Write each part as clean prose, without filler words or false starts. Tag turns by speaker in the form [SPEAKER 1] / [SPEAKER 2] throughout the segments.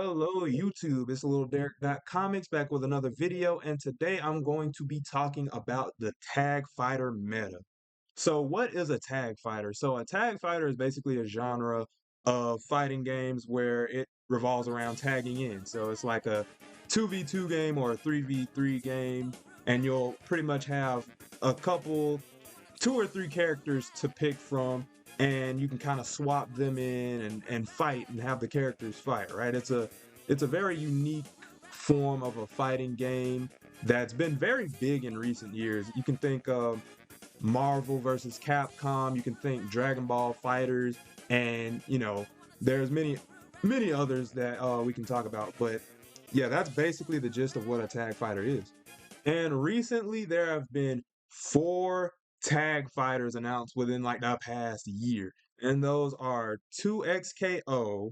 [SPEAKER 1] Hello, YouTube. It's Little Derek Comics back with another video, and today I'm going to be talking about the tag fighter meta. So, what is a tag fighter? So, a tag fighter is basically a genre of fighting games where it revolves around tagging in. So, it's like a 2v2 game or a 3v3 game, and you'll pretty much have a couple two or three characters to pick from, and you can kind of swap them in and fight and have the characters fight, right? It's a very unique form of a fighting game that's been very big in recent years. You can think of Marvel versus Capcom, you can think Dragon Ball Fighters, and there's many others that we can talk about. But yeah, that's basically the gist of what a tag fighter is. And recently, there have been four tag fighters announced within like the past year. And those are 2XKO,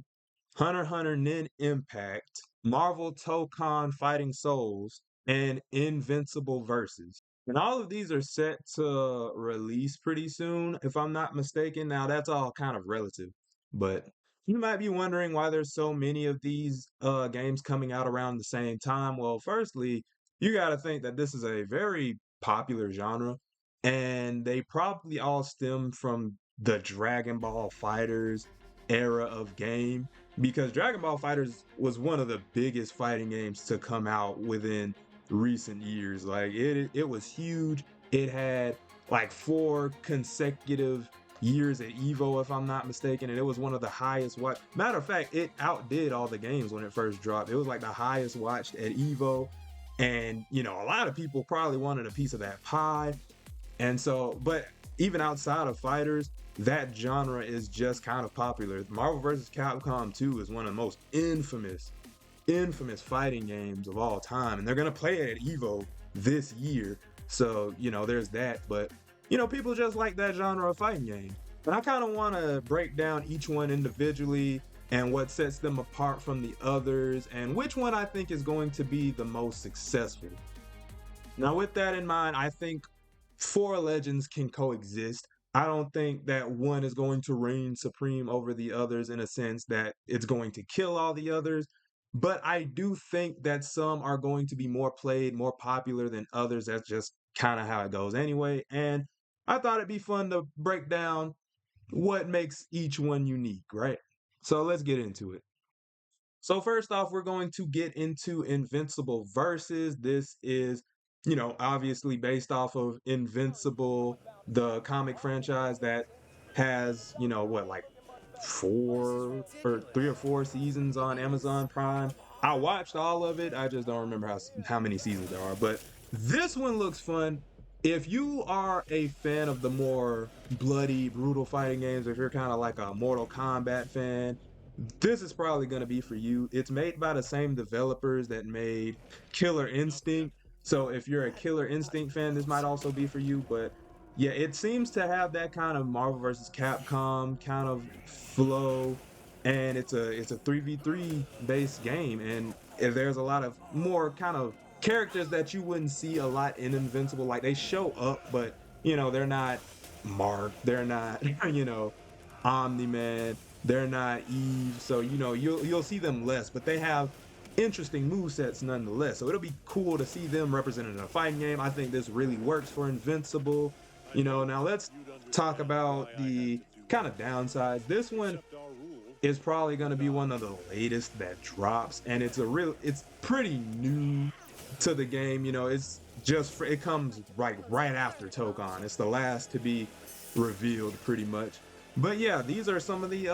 [SPEAKER 1] Hunter x Hunter Nin Impact, Marvel Tokon Fighting Souls, and Invincible Versus. And all of these are set to release pretty soon, if I'm not mistaken. Now, that's all kind of relative, but you might be wondering why there's so many of these games coming out around the same time. Well, firstly, you got to think that this is a very popular genre, and they probably all stem from the Dragon Ball Fighters era of game, because Dragon Ball Fighters was one of the biggest fighting games to come out within recent years. Like it was huge. It had like four consecutive years at Evo, if I'm not mistaken, and it was one of the highest watched. Matter of fact, it outdid all the games when it first dropped. It was like the highest watched at Evo, and a lot of people probably wanted a piece of that pie. And so, but even outside of fighters, that genre is just kind of popular. Marvel vs. Capcom 2 is one of the most infamous fighting games of all time, and they're gonna play it at Evo this year. So there's that. But people just like that genre of fighting game. But I kind of want to break down each one individually and what sets them apart from the others, and which one I think is going to be the most successful. Now, with that in mind, I think four legends can coexist. I don't think that one is going to reign supreme over the others in a sense that it's going to kill all the others. But I do think that some are going to be more played, more popular than others. That's just kind of how it goes anyway. And I thought it'd be fun to break down what makes each one unique, right? So let's get into it. So first off, we're going to get into Invincible Versus. This is, obviously based off of Invincible, the comic franchise that has, what, like four or three or four seasons on Amazon Prime. I watched all of it. I just don't remember how many seasons there are. But this one looks fun. If you are a fan of the more bloody, brutal fighting games, if you're kind of like a Mortal Kombat fan, this is probably going to be for you. It's made by the same developers that made Killer Instinct. So if you're a Killer Instinct fan, this might also be for you. But yeah, it seems to have that kind of Marvel versus Capcom kind of flow, and it's a 3v3 based game, and there's a lot of more kind of characters that you wouldn't see a lot in Invincible. Like they show up, but they're not Mark, they're not Omni-Man, they're not Eve, so you'll see them less, but they have interesting move sets nonetheless. So it'll be cool to see them represented in a fighting game. I think this really works for Invincible. Now let's talk about the kind of downsides. This one is probably going to be one of the latest that drops, and it's pretty new to the game. It's just it comes right after Tokon. It's the last to be revealed pretty much. But yeah, these are some of the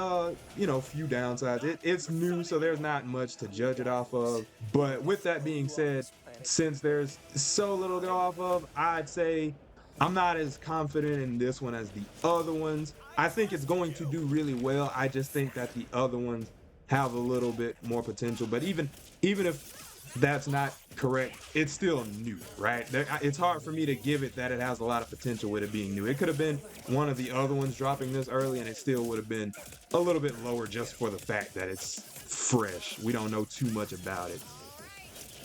[SPEAKER 1] few downsides. It's new, so there's not much to judge it off of. But with that being said, since there's so little to go off of, I'd say I'm not as confident in this one as the other ones. I think it's going to do really well. I just think that the other ones have a little bit more potential. But even if that's not correct, it's still new, right? It's hard for me to give it that it has a lot of potential with it being new. It could have been one of the other ones dropping this early, and it still would have been a little bit lower just for the fact that it's fresh. We don't know too much about it.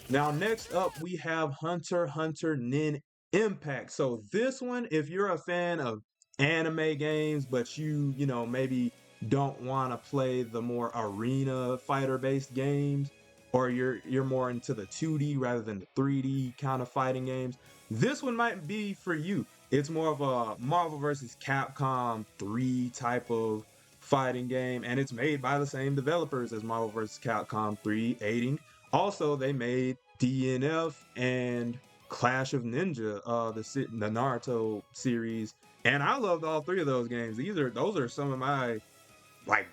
[SPEAKER 1] Now, next up, we have Hunter x Hunter Nin Impact. So this one, if you're a fan of anime games, but maybe don't want to play the more arena fighter based games, or you're more into the 2D rather than the 3D kind of fighting games, this one might be for you. It's more of a Marvel vs. Capcom 3 type of fighting game, and it's made by the same developers as Marvel vs. Capcom 3, aiding. Also, they made DNF and Clash of Ninja, the Naruto series, and I loved all three of those games. Those are some of my, like,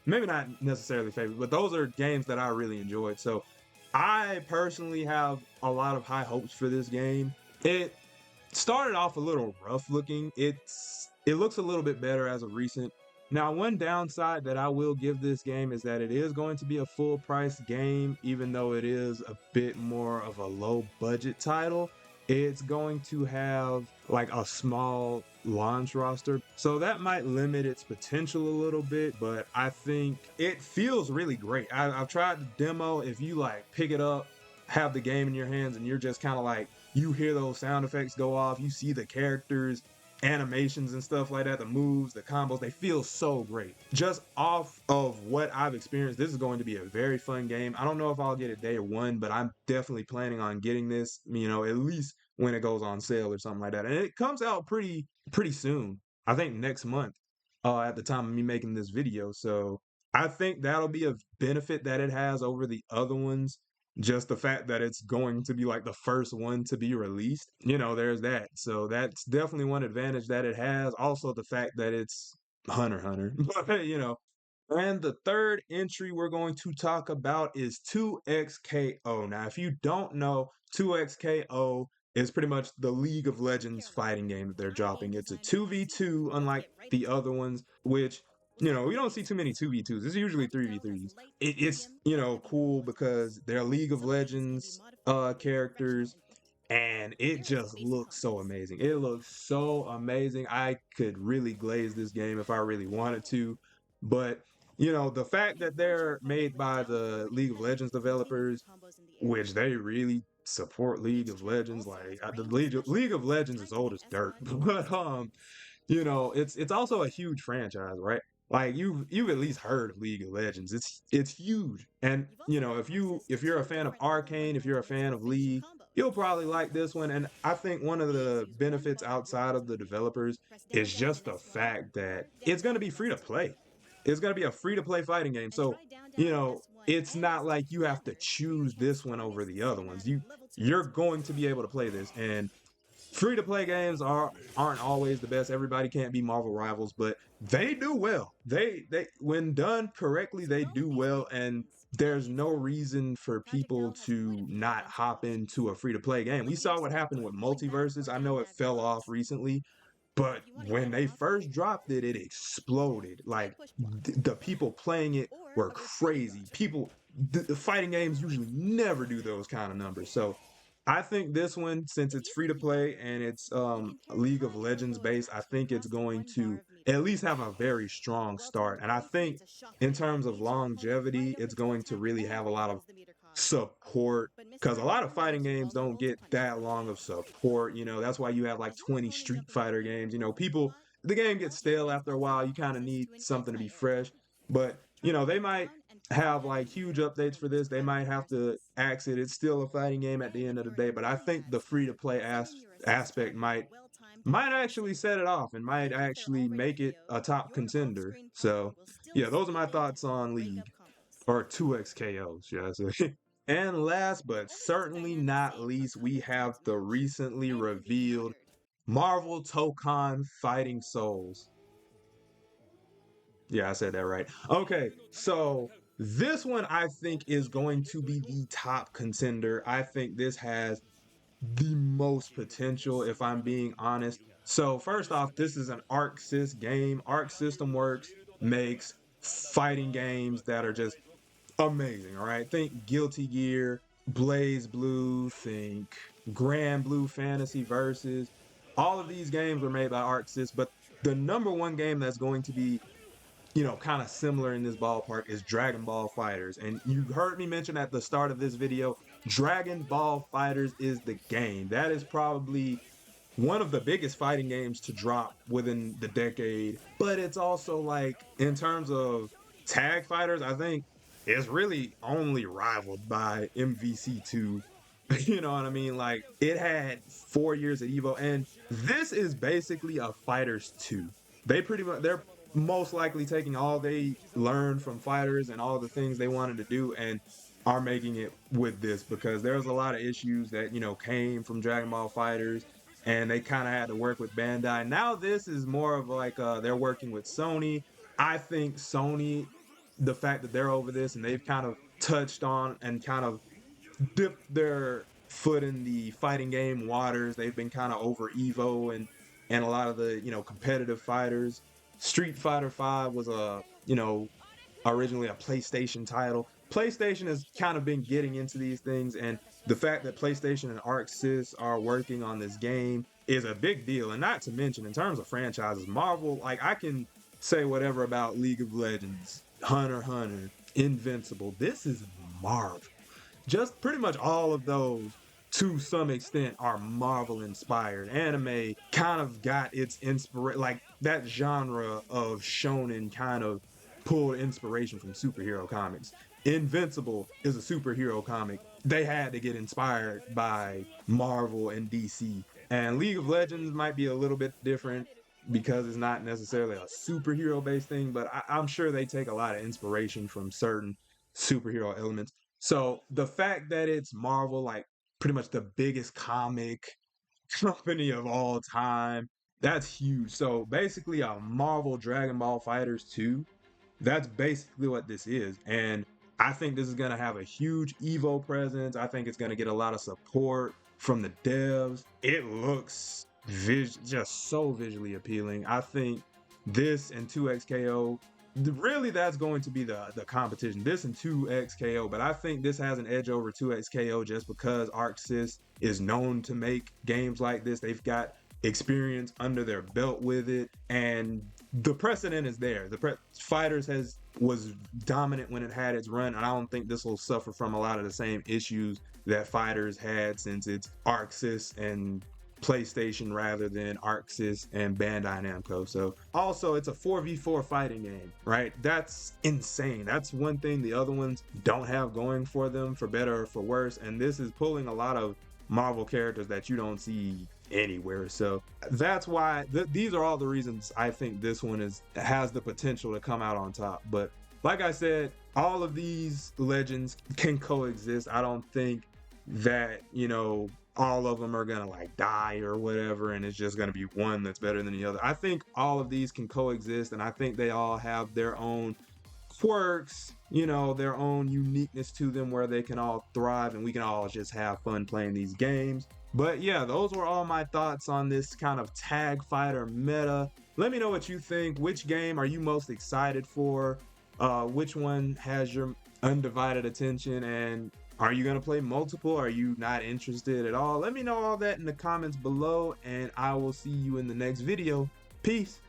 [SPEAKER 1] maybe not necessarily favorite, but those are games that I really enjoyed. So I personally have a lot of high hopes for this game. It started off a little rough looking. It looks a little bit better as of recent. Now, one downside that I will give this game is that it is going to be a full price game, even though it is a bit more of a low budget title. It's going to have like a small launch roster, so that might limit its potential a little bit, but I think it feels really great. I've tried the demo. If you like pick it up, have the game in your hands, and you're just kind of like, you hear those sound effects go off, you see the characters, animations and stuff like that, the moves, the combos, they feel so great. Just off of what I've experienced, this is going to be a very fun game. I don't know if I'll get it day one, but I'm definitely planning on getting this, at least when it goes on sale or something like that. And it comes out pretty soon. I think next month, at the time of me making this video. So I think that'll be a benefit that it has over the other ones, just the fact that it's going to be like the first one to be released. There's that. So that's definitely one advantage that it has. Also, the fact that it's Hunter x Hunter. But. And the third entry we're going to talk about is 2XKO. Now, if you don't know, 2XKO is pretty much the League of Legends fighting game that they're dropping. It's a 2v2, unlike the other ones, which, we don't see too many 2v2s. It's usually 3v3s. It's cool because they're League of Legends characters, and it just looks so amazing. It looks so amazing. I could really glaze this game if I really wanted to, but the fact that they're made by the League of Legends developers, which they really support League of Legends, like the League of Legends is old as dirt, but it's also a huge franchise, right? Like you've at least heard of League of Legends. It's huge. And if you're a fan of Arcane, if you're a fan of League, you'll probably like this one. And I think one of the benefits outside of the developers is just the fact that it's going to be free to play. It's going to be a free to play fighting game. So, it's not like you have to choose this one over the other ones. You're going to be able to play this, and free to play games aren't always the best. Everybody can't be Marvel Rivals, but they do well. They when done correctly, they do well, and there's no reason for people to not hop into a free to play game. We saw what happened with Multiverses. I know it fell off recently, but when they first dropped it, it exploded. Like the people playing it were crazy. The fighting games usually never do those kind of numbers. So I think this one, since it's free to play and it's League of Legends based, I think it's going to at least have a very strong start. And I think in terms of longevity, it's going to really have a lot of support, because a lot of fighting games don't get that long of support. That's why you have like 20 Street Fighter games. The game gets stale after a while. You kind of need something to be fresh. But they might have like huge updates for this. They might have to axe it. It's still a fighting game at the end of the day, but I think the free to play aspect might actually set it off and might actually make it a top contender. So yeah, those are my thoughts on League, or 2XKO, should I say. And last but certainly not least, we have the recently revealed Marvel Tokon Fighting Souls. Yeah, I said that right. Okay, so this one I think is going to be the top contender. I think this has the most potential, if I'm being honest. So first off, this is an Arc Sys game. Arc System Works makes fighting games that are just amazing. All right, think Guilty Gear, Blaze Blue, think Grand Blue Fantasy Versus. All of these games were made by Arc Sys, but the number one game that's going to be kind of similar in this ballpark is Dragon Ball Fighters. And you heard me mention at the start of this video, Dragon Ball Fighters is the game. That is probably one of the biggest fighting games to drop within the decade. But it's also like, in terms of tag fighters, I think it's really only rivaled by MVC2. You know what I mean? Like, it had 4 years at Evo, and this is basically a Fighters 2. They're most likely taking all they learned from Fighters and all the things they wanted to do and are making it with this, because there's a lot of issues that, came from Dragon Ball Fighters, and they kind of had to work with Bandai. Now this is more of like, they're working with Sony. I think Sony, the fact that they're over this and they've kind of touched on and kind of dipped their foot in the fighting game waters. They've been kind of over Evo and a lot of the, competitive fighters. Street Fighter 5 was originally a PlayStation title. PlayStation has kind of been getting into these things, and the fact that PlayStation and Arc Sys are working on this game is a big deal. And not to mention, in terms of franchises, Marvel, like, I can say whatever about League of Legends, Hunter x Hunter, Invincible. This is Marvel. Just pretty much all of those, to some extent, are Marvel inspired. Anime kind of got its inspiration, like that genre of shonen kind of pulled inspiration from superhero comics. Invincible is a superhero comic. They had to get inspired by Marvel and DC. And League of Legends might be a little bit different because it's not necessarily a superhero based thing, but I'm sure they take a lot of inspiration from certain superhero elements. So the fact that it's Marvel, like pretty much the biggest comic company of all time, that's huge. So basically, a Marvel Dragon Ball Fighters 2, that's basically what this is. And I think this is going to have a huge Evo presence. I think it's going to get a lot of support from the devs. It looks just so visually appealing. I think this and 2XKO, really, that's going to be the competition. This and 2XKO, but I think this has an edge over 2XKO just because Arc Sys is known to make games like this. They've got experience under their belt with it, and the precedent is there. Fighters was dominant when it had its run, and I don't think this will suffer from a lot of the same issues that Fighters had, since it's Arc Sys and PlayStation rather than Arc Sys and Bandai Namco. So also, it's a 4v4 fighting game, right? That's insane. That's one thing the other ones don't have going for them, for better or for worse, and this is pulling a lot of Marvel characters that you don't see anywhere. So that's why these are all the reasons I think this one has the potential to come out on top. But like I said, all of these legends can coexist. I don't think that, all of them are gonna like die or whatever, and it's just gonna be one that's better than the other. I think all of these can coexist, and I think they all have their own quirks, their own uniqueness to them, where they can all thrive and we can all just have fun playing these games. But yeah, those were all my thoughts on this kind of tag fighter meta. Let me know what you think. Which game are you most excited for? Which one has your undivided attention? And are you going to play multiple? Are you not interested at all? Let me know all that in the comments below, and I will see you in the next video. Peace.